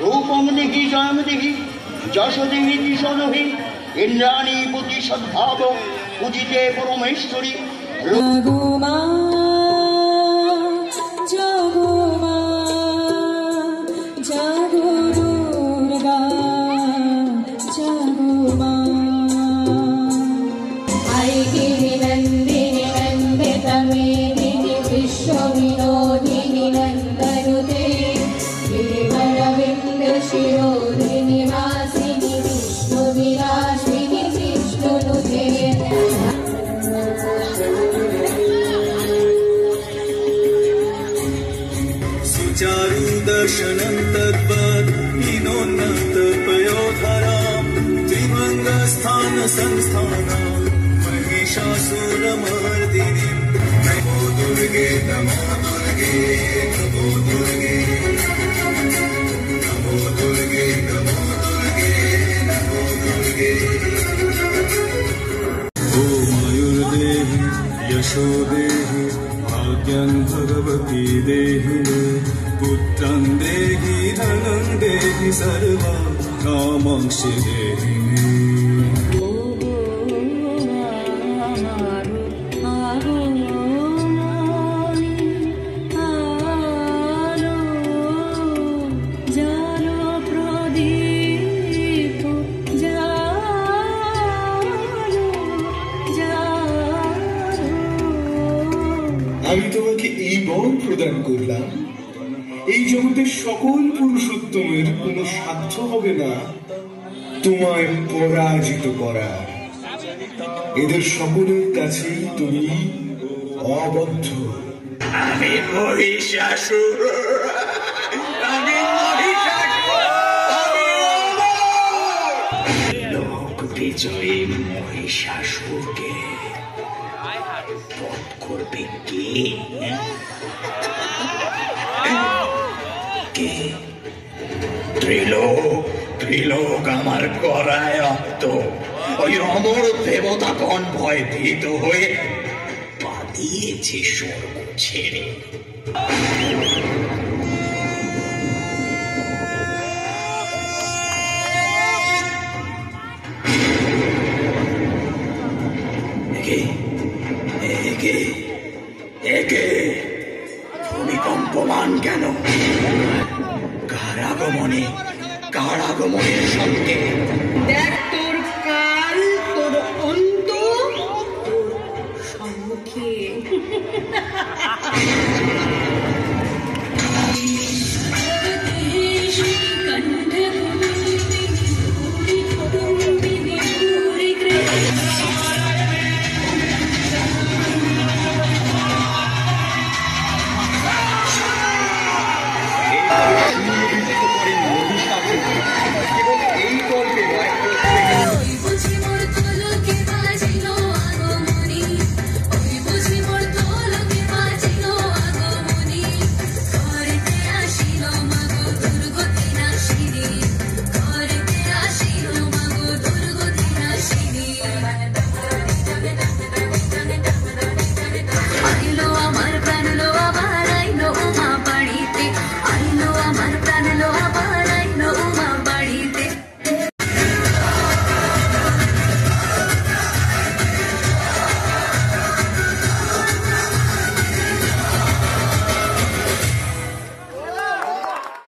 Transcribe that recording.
रूपम देहि जयम देहि যশ দেহি দিশোহি ইন্দ্রাণী প্রতি সদ্ভাব পূজিতে পরমেশ্বরী। জগমা জগমা জগো দুর্গা জগমা আইগিরি নন্দিনী নন্দিত মেদিনী বিশ্ব বিনোদিনী নন্দনুতে গিরিবরবিন্দ শিরোধিনী বাসিনী বিষ্ণু বিরাসিনী বিষ্ণুনুতে। सुचारु दर्शनं तद्वत् हीनोन्नत पयोधरां त्रिभंगस्थान संस्थानां महिषासुरमर्दिनीं। नमो दुर्गे नमो दुर्गे नमो दुर्गे नमो दुर्गे नमो दुर्गे नमो दुर्गे। ओ मयूर्देहि यशो देहि भाग्यं भगवती देहि पुत्रं देहि धनं देहि सर्वं कामांसि देहि मे। আমি তোমাকে এই বর প্রদান করলাম, এই জগতের সকল পুরুষোত্তমের কোনো সাধ্য হবে না তোমায় পরাজিত করার। এদের সকলের কাছেই তুমি অবদ্ধ। আমি মহিষাসুর, আমি লোক বিজয়ী মহিষাসুরকে বধ করবে কে? কে? ত্রিলোক আমার গলায় রক্ত। ওই অমর দেবতাগণ ভয় ভীত হয়ে পালিয়েছে স্বর্গ ছেড়ে। ভূমিকম্পমান কেন? কার আগমনের সঙ্গে দেখ তোর কাল, তোর অন্ত সম্মুখে।